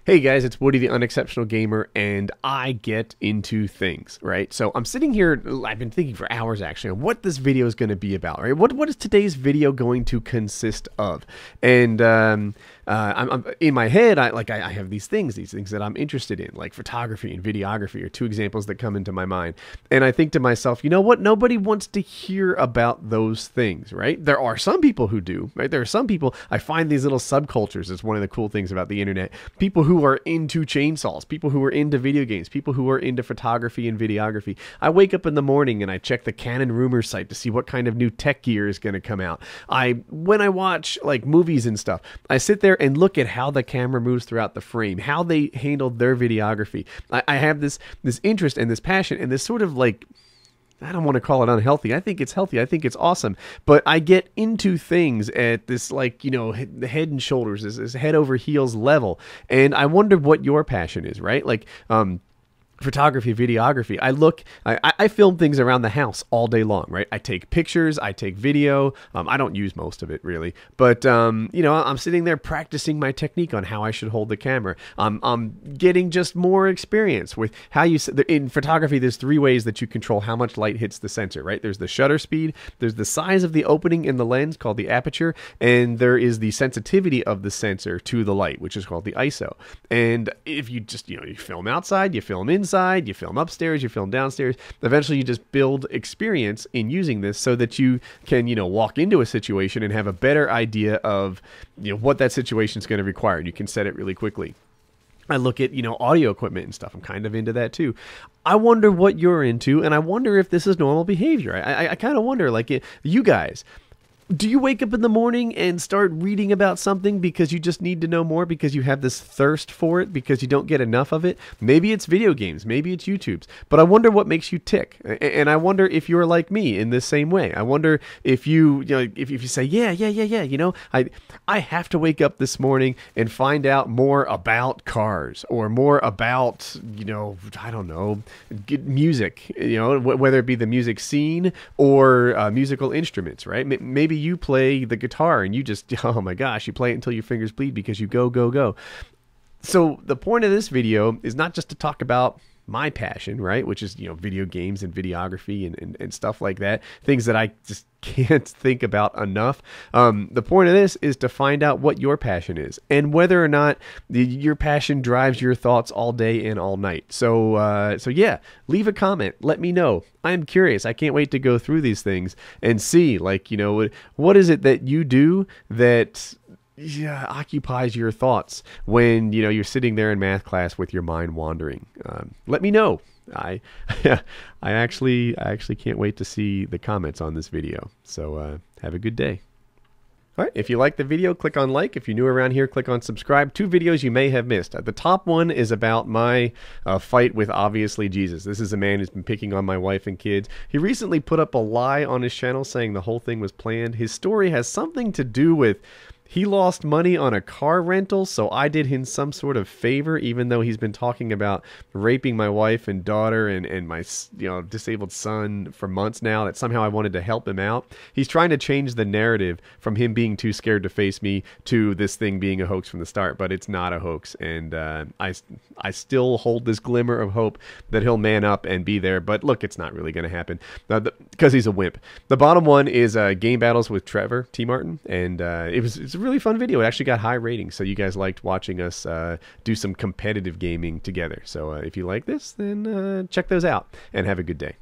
Hey guys, it's Woody the Unexceptional Gamer, and I get into things, right? So I'm sitting here, I've been thinking for hours actually on what this video is going to be about, right? What is today's video going to consist of? And I'm in my head, I have these things that I'm interested in, like photography and videography are two examples that come into my mind. And I think to myself, you know what? Nobody wants to hear about those things, right? There are some people who do, right? There are some people, I find these little subcultures. It's one of the cool things about the internet. People who are into chainsaws, people who are into video games, people who are into photography and videography. I wake up in the morning and I check the Canon rumor site to see what kind of new tech gear is going to come out. When I watch like movies and stuff, I sit there and look at how the camera moves throughout the frame, how they handled their videography. I have this interest and this passion and this sort of like, I don't want to call it unhealthy. I think it's healthy. I think it's awesome. But I get into things at this, like, you know, the head and shoulders, this head over heels level. And I wonder what your passion is, right? Like, photography, videography. I film things around the house all day long, right? I take pictures, I take video. I don't use most of it really, but you know, I'm sitting there practicing my technique on how I should hold the camera. I'm getting just more experience with how you, in photography, there's three ways that you control how much light hits the sensor, right? There's the shutter speed, there's the size of the opening in the lens called the aperture, and there is the sensitivity of the sensor to the light, which is called the ISO. And if you just, you know, you film outside, you film inside, you film upstairs, you film downstairs. Eventually, you just build experience in using this so that you can, you know, walk into a situation and have a better idea of, you know, what that situation is going to require. And you can set it really quickly. I look at, you know, audio equipment and stuff. I'm kind of into that too. I wonder what you're into, and I wonder if this is normal behavior. I kind of wonder, like, you guys, do you wake up in the morning and start reading about something because you just need to know more, because you have this thirst for it, because you don't get enough of it? Maybe it's video games, maybe it's YouTube's, but I wonder what makes you tick. And I wonder if you're like me in this same way. I wonder if you know, if you say, yeah, you know, I have to wake up this morning and find out more about cars or more about, you know, I don't know, music, you know, whether it be the music scene or musical instruments, right? Maybe you play the guitar and you just, oh my gosh, you play it until your fingers bleed because you go. So the point of this video is not just to talk about my passion, right? Which is, you know, video games and videography and stuff like that. Things that I just can't think about enough. The point of this is to find out what your passion is and whether or not your passion drives your thoughts all day and all night. So yeah, leave a comment. Let me know. I'm curious. I can't wait to go through these things and see, like, you know, what is it that you do that occupies your thoughts when, you know, you're sitting there in math class with your mind wandering. Let me know. I actually can't wait to see the comments on this video. So have a good day. All right, if you like the video, click on like. If you're new around here, click on subscribe. 2 videos you may have missed. The top one is about my fight with, obviously, Jesus. This is a man who's been picking on my wife and kids. He recently put up a lie on his channel saying the whole thing was planned. His story has something to do with he lost money on a car rental, so I did him some sort of favor, even though he's been talking about raping my wife and daughter and my, you know, disabled son for months now, that somehow I wanted to help him out. He's trying to change the narrative from him being too scared to face me to this thing being a hoax from the start, but it's not a hoax. And I still hold this glimmer of hope that he'll man up and be there, but look, it's not really going to happen because he's a wimp. The bottom one is Game Battles with Trevor T. Martin, and it's a really fun video. It actually got high ratings, so you guys liked watching us do some competitive gaming together. So if you like this, then check those out and have a good day.